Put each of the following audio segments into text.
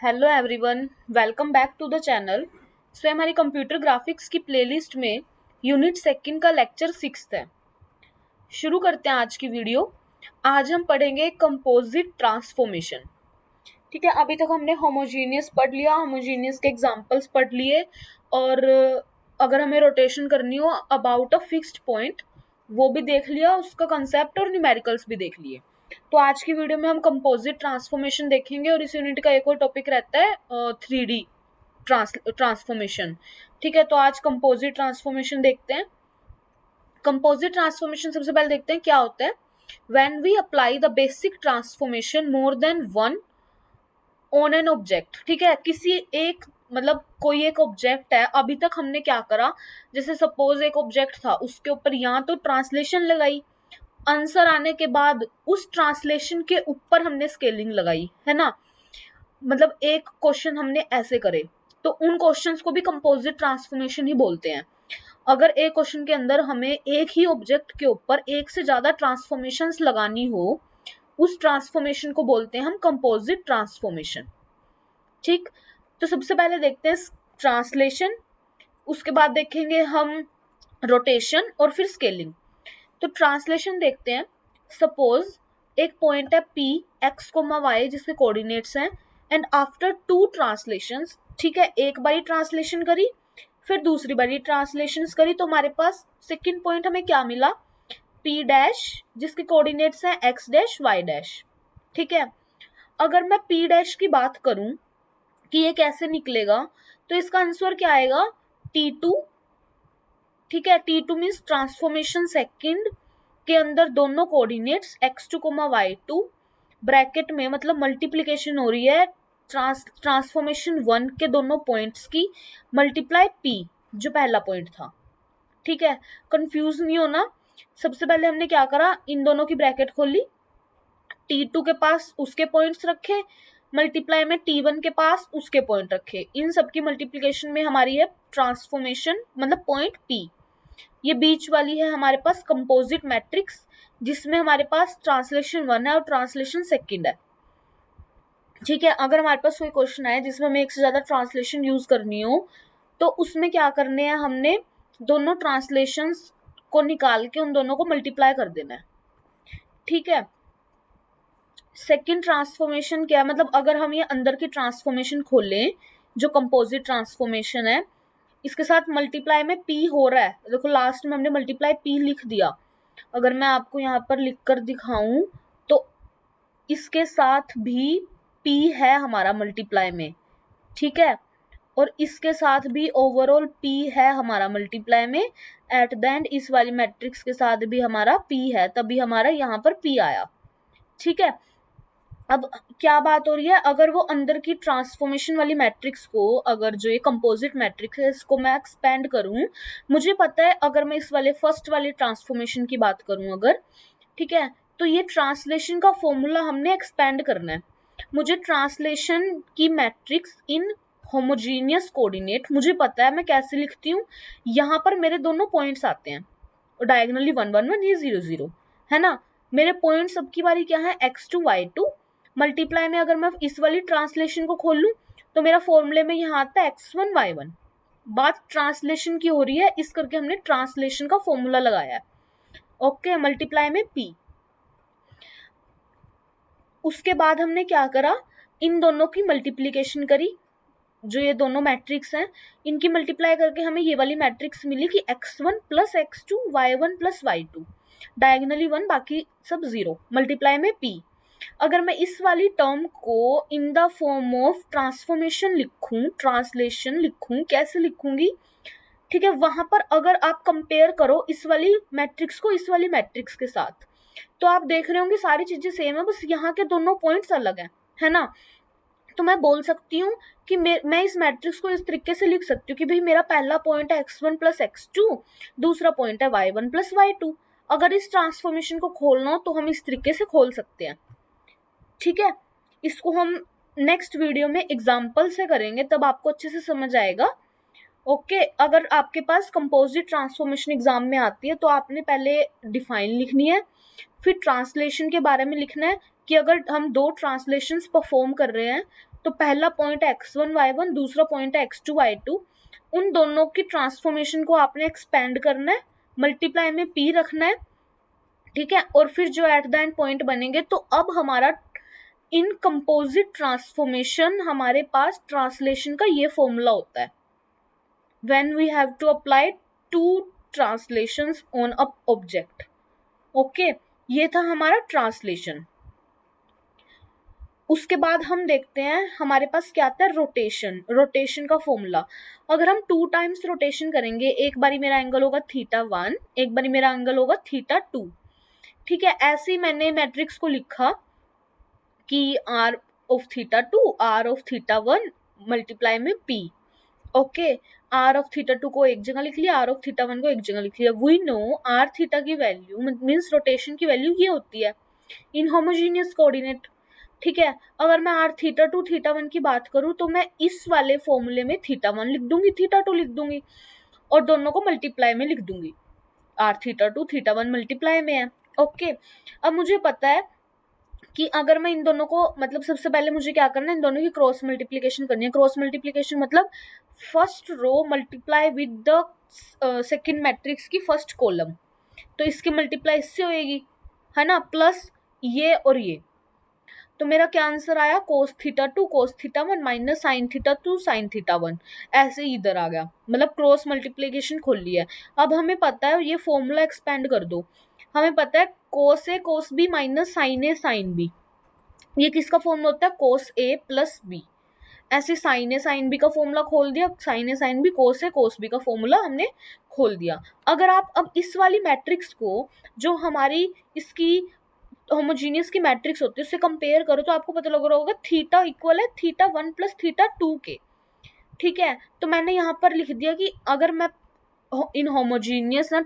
Hello everyone, welcome back to the channel. हमारी computer graphics की playlist में unit second का लेक्चर 6 है। शुरू करते हैं आज की वीडियो। आज हम पढ़ेंगे कंपोजिट ट्रांसफॉर्मेशन। ठीक है, अभी तक हमने होमोजीनियस पढ़ लिया, होमोजीनियस के एग्जांपल्स पढ़ लिए, और अगर हमें रोटेशन करनी हो अबाउट अ फिक्स्ड पॉइंट वो भी देख लिया, उसका कंसेप्ट और न्यूमेरिकल्स भी देख लिए। तो आज की वीडियो में हम कंपोजिट ट्रांसफॉर्मेशन देखेंगे और इस यूनिट का एक और टॉपिक रहता है 3D ट्रांसफॉर्मेशन। ठीक है, तो आज कंपोजिट ट्रांसफॉर्मेशन देखते हैं। कंपोजिट ट्रांसफॉर्मेशन सबसे पहले देखते हैं क्या होता है। When we apply the basic transformation more than one on an object. ठीक है, किसी एक मतलब कोई एक ऑब्जेक्ट है, अभी तक हमने क्या करा, जैसे सपोज एक ऑब्जेक्ट था, उसके ऊपर यहाँ तो ट्रांसलेशन लगाई, आंसर आने के बाद उस ट्रांसलेशन के ऊपर हमने स्केलिंग लगाई, है ना। मतलब एक क्वेश्चन हमने ऐसे करे, तो उन क्वेश्चंस को भी कंपोजिट ट्रांसफॉर्मेशन ही बोलते हैं। अगर एक क्वेश्चन के अंदर हमें एक ही ऑब्जेक्ट के ऊपर एक से ज्यादा ट्रांसफॉर्मेशंस लगानी हो, उस ट्रांसफॉर्मेशन को बोलते हैं हम कंपोजिट ट्रांसफॉर्मेशन। ठीक, तो सबसे पहले देखते हैं ट्रांसलेशन, उसके बाद देखेंगे हम रोटेशन और फिर स्केलिंग। तो ट्रांसलेशन देखते हैं। सपोज एक पॉइंट है P x, y जिसके कोऑर्डिनेट्स हैं, एंड आफ्टर टू ट्रांसलेशंस, ठीक है, एक बारी ट्रांसलेशन करी फिर दूसरी बारी ट्रांसलेशन करी, तो हमारे पास सेकंड पॉइंट हमें क्या मिला, P डैश जिसके कोऑर्डिनेट्स हैं x डैश y डैश। ठीक है, अगर मैं P डैश की बात करूं कि ये कैसे निकलेगा, तो इसका आंसर क्या आएगा, T2। ठीक है, T2 मीन्स ट्रांसफॉर्मेशन सेकंड के अंदर दोनों कोऑर्डिनेट्स x2 y2 ब्रैकेट में, मतलब मल्टीप्लिकेशन हो रही है ट्रांसफॉर्मेशन 1 के दोनों पॉइंट्स की, मल्टीप्लाई P जो पहला पॉइंट था। ठीक है, कंफ्यूज नहीं होना। सबसे पहले हमने क्या करा, इन दोनों की ब्रैकेट खोली, T2 के पास उसके पॉइंट्स रखे, मल्टीप्लाई में T1 के पास उसके पॉइंट रखे, इन सबकी मल्टीप्लिकेशन में हमारी है ट्रांसफॉर्मेशन मतलब पॉइंट P। ये बीच वाली है हमारे पास कंपोजिट मैट्रिक्स, जिसमें हमारे पास ट्रांसलेशन 1 है और ट्रांसलेशन सेकंड है। ठीक है, अगर हमारे पास कोई क्वेश्चन है जिसमें हमें एक से ज्यादा ट्रांसलेशन यूज करनी हो, तो उसमें क्या करने हैं, हमने दोनों ट्रांसलेशंस को निकाल के उन दोनों को मल्टीप्लाई कर देना है। ठीक है, सेकंड ट्रांसफॉर्मेशन क्या है, मतलब अगर हम ये अंदर की ट्रांसफॉर्मेशन खोलें जो कंपोजिट ट्रांसफॉर्मेशन है, इसके साथ मल्टीप्लाई में P हो रहा है, देखो लास्ट में हमने मल्टीप्लाई P लिख दिया। अगर मैं आपको यहाँ पर लिख कर दिखाऊं तो इसके साथ भी P है हमारा मल्टीप्लाई में, ठीक है, और इसके साथ भी ओवरऑल P है हमारा मल्टीप्लाई में, एट द एंड इस वाली मैट्रिक्स के साथ भी हमारा P है, तभी हमारा यहाँ पर P आया। ठीक है, अब क्या बात हो रही है, अगर वो अंदर की ट्रांसफॉर्मेशन वाली मैट्रिक्स को, अगर जो ये कंपोजिट मैट्रिक्स है इसको मैं एक्सपेंड करूं, मुझे पता है अगर मैं इस वाले फर्स्ट वाली ट्रांसफॉर्मेशन की बात करूं अगर, ठीक है, तो ये ट्रांसलेशन का फॉर्मूला हमने एक्सपेंड करना है। मुझे ट्रांसलेशन की मैट्रिक्स इन होमोजीनियस कोऑर्डिनेट मुझे पता है मैं कैसे लिखती हूँ। यहाँ पर मेरे दोनों पॉइंट्स आते हैं और डायगोनली 1 1 1, ये 0 0 है ना। मेरे पॉइंट सबकी बारी क्या है, x2 y2, मल्टीप्लाई में अगर मैं इस वाली ट्रांसलेशन को खोल लूं तो मेरा फॉर्मूले में यहाँ आता है x1 y1। बात ट्रांसलेशन की हो रही है, इस करके हमने ट्रांसलेशन का फॉर्मूला लगाया है। ओके, मल्टीप्लाई में p। उसके बाद हमने क्या करा, इन दोनों की मल्टीप्लीकेशन करी, जो ये दोनों मैट्रिक्स हैं इनकी मल्टीप्लाई करके हमें ये वाली मैट्रिक्स मिली कि x1 plus x2 y1 plus y2, diagonally 1 बाकी सब 0, मल्टीप्लाई में p। अगर मैं इस वाली टर्म को in the form of transformation लिखूं, ट्रांसलेशन लिखूं, कैसे लिखूंगी, ठीक है, वहां पर अगर आप कंपेयर करो इस वाली मैट्रिक्स को इस वाली मैट्रिक्स के साथ, तो आप देख रहे होंगे सारी चीजें सेम है, बस यहाँ के दोनों पॉइंट्स अलग हैं, है ना। तो मैं बोल सकती हूँ कि मैं इस मैट्रिक्स को इस तरीके से लिख सकती हूँ कि भाई मेरा पहला पॉइंट है x1 प्लस x2, दूसरा पॉइंट है y1 प्लस y2। अगर इस ट्रांसफॉर्मेशन को खोलना हो तो हम इस तरीके से खोल सकते हैं। ठीक है, इसको हम नेक्स्ट वीडियो में एग्जाम्पल से करेंगे, तब आपको अच्छे से समझ आएगा। ओके, अगर आपके पास कंपोजिट ट्रांसफॉर्मेशन एग्जाम में आती है तो आपने पहले डिफाइन लिखनी है, फिर ट्रांसलेशन के बारे में लिखना है कि अगर हम दो ट्रांसलेशंस परफॉर्म कर रहे हैं तो पहला पॉइंट है x1 y1, दूसरा पॉइंट है x2 y2। उन दोनों की ट्रांसफॉर्मेशन को आपने एक्सपेंड करना है, मल्टीप्लाई में p रखना है, ठीक है, और फिर जो एट द एंड पॉइंट बनेंगे। तो अब हमारा इन कंपोजिट ट्रांसफॉर्मेशन हमारे पास ट्रांसलेशन का ये फॉर्मूला होता है, when we have to apply two translations on a object. Okay, ये था हमारा ट्रांसलेशन। उसके बाद हम देखते हैं हमारे पास क्या आता है, रोटेशन। रोटेशन का फॉर्मूला, अगर हम 2 टाइम्स रोटेशन करेंगे, एक बारी मेरा एंगल होगा θ1, एक बारी मेरा एंगल होगा θ2, ठीक है। ऐसे ही मैंने मैट्रिक्स को लिखा कि r of θ2 r of θ1 multiply में p। ओके, r ऑफ θ2 को एक जगह लिख लिया, r ऑफ θ1 को एक जगह लिख लिया। वी नो r थीटा की वैल्यू मीन्स रोटेशन की वैल्यू ये होती है इन होमोजीनियस कोऑर्डिनेट, ठीक है। अगर मैं r θ2 θ1 की बात करूं तो मैं इस वाले फॉर्मूले में θ1 लिख दूंगी, θ2 लिख दूंगी और दोनों को मल्टीप्लाई में लिख दूंगी। r θ2 θ1 मल्टीप्लाई में है। ओके, अब मुझे पता है कि अगर मैं इन दोनों को, मतलब सबसे पहले मुझे क्या करना है, इन दोनों की क्रॉस मल्टीप्लिकेशन करनी है। क्रॉस मल्टीप्लिकेशन मतलब first row multiply with the second matrix की फर्स्ट कॉलम, तो इसकी मल्टीप्लाई इससे होएगी, है ना, प्लस ये और ये। तो मेरा क्या आंसर आया, cos θ2 cos θ1 minus sin θ2 sin θ1, ऐसे ही इधर आ गया, मतलब क्रॉस मल्टीप्लिकेशन खोल लिया। अब हमें पता है, ये फॉर्मूला एक्सपेंड कर दो, हमें पता है cos a cos b minus sin a sin b, ये किसका फॉर्मूला होता है, cos a प्लस b। ऐसे sin a sin b का फॉर्मूला खोल दिया, sin a sin b cos a cos b का फॉर्मूला हमने खोल दिया। अगर आप अब इस वाली मैट्रिक्स को, जो हमारी इसकी होमोजीनियस की मैट्रिक्स होती है, उससे कंपेयर करो तो आपको पता लग रहा होगा थीटा इक्वल है θ1 प्लस θ2 के, ठीक है। तो मैंने यहाँ पर लिख दिया कि अगर मैं इन होमोजीनियस ना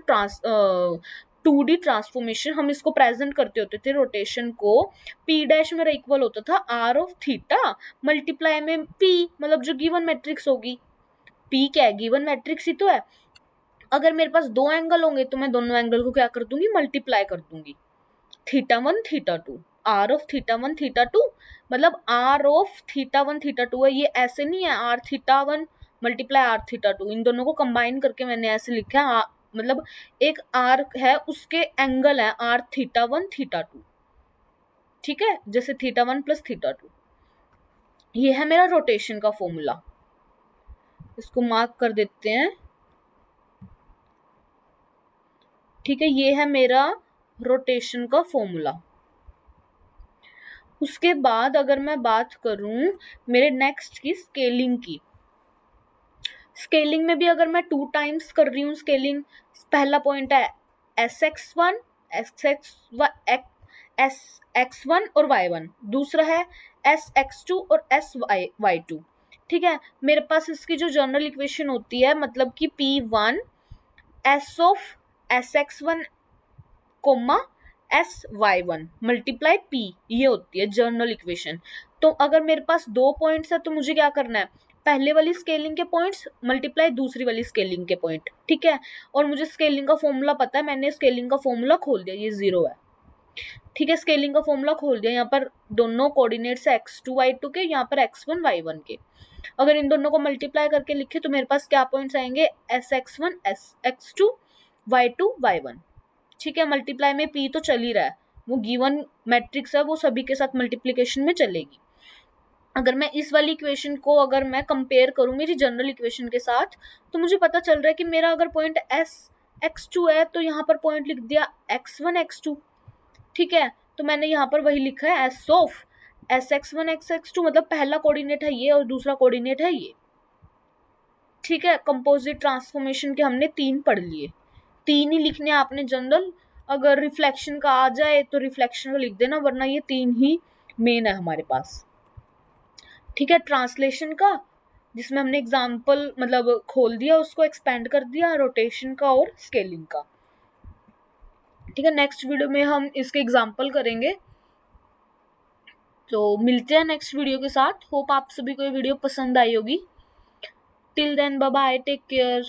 2D ट्रांसफॉर्मेशन हम इसको प्रेजेंट करते होते थे रोटेशन को, p डैश मेरा इक्वल होता था r ऑफ थीटा मल्टीप्लाई में p, मतलब जो गिवन मैट्रिक्स होगी, p क्या है, गिवन मैट्रिक्स ही तो है। अगर मेरे पास दो एंगल होंगे तो मैं दोनों एंगल को क्या कर दूंगी, मल्टीप्लाई कर दूंगी, θ1 θ2, r ऑफ θ1 θ2, मतलब r ऑफ θ1 θ2 है, ये ऐसे नहीं है r θ1 मल्टीप्लाई r θ2, इन दोनों को कंबाइन करके मैंने ऐसे लिखा है, मतलब एक r है उसके एंगल है r θ1 θ2, ठीक है, जैसे θ1 प्लस θ2। ये है मेरा रोटेशन का फॉर्मूला, इसको मार्क कर देते हैं, ठीक है, ये है मेरा रोटेशन का फॉर्मूला। उसके बाद अगर मैं बात करूं मेरे नेक्स्ट की स्केलिंग की, स्केलिंग में भी अगर मैं 2 टाइम्स कर रही हूँ स्केलिंग, पहला पॉइंट है sx1 sx1 और y1, दूसरा है sx2 और sy2, ठीक है। मेरे पास इसकी जो जनरल इक्वेशन होती है, मतलब कि p1 s of sx1 comma sy1 multiply p, ये होती है जनरल इक्वेशन। तो अगर मेरे पास दो पॉइंट्स है तो मुझे क्या करना है, पहले वाली स्केलिंग के पॉइंट्स मल्टीप्लाई दूसरी वाली स्केलिंग के पॉइंट, ठीक है। और मुझे स्केलिंग का फॉर्मूला पता है, मैंने स्केलिंग का फॉर्मूला खोल दिया, ये 0 है, ठीक है। स्केलिंग का फॉर्मूला खोल दिया, यहाँ पर दोनों कोऑर्डिनेट्स है x2 y2 के, यहाँ पर x1 y1 के। अगर इन दोनों को मल्टीप्लाई करके लिखे तो मेरे पास क्या पॉइंट्स आएंगे, sx1 sx2 y2 y1, ठीक है। मल्टीप्लाई में p तो चल ही रहा है, वो गिवन मैट्रिक्स है, वो सभी के साथ मल्टीप्लिकेशन में चलेगी। अगर मैं इस वाली इक्वेशन को अगर मैं कंपेयर करूं मेरी जनरल इक्वेशन के साथ, तो मुझे पता चल रहा है कि मेरा अगर पॉइंट x2 है तो यहाँ पर पॉइंट लिख दिया x1 x2, ठीक है। तो मैंने यहाँ पर वही लिखा है s ऑफ sx1 sx2, मतलब पहला कोऑर्डिनेट है ये और दूसरा कोऑर्डिनेट है ये, ठीक है। कंपोजिट ट्रांसफॉर्मेशन के हमने 3 पढ़ लिए, 3 ही लिखने आपने जनरल, अगर रिफ्लेक्शन का आ जाए तो रिफ्लेक्शन का लिख देना, वरना ये 3 ही मेन है हमारे पास, ठीक है। ट्रांसलेशन का, जिसमें हमने एग्जाम्पल मतलब खोल दिया, उसको एक्सपेंड कर दिया, रोटेशन का और स्केलिंग का, ठीक है। नेक्स्ट वीडियो में हम इसके एग्जाम्पल करेंगे, तो मिलते हैं नेक्स्ट वीडियो के साथ। होप आप सभी को ये वीडियो पसंद आई होगी। Till then bye bye, take care.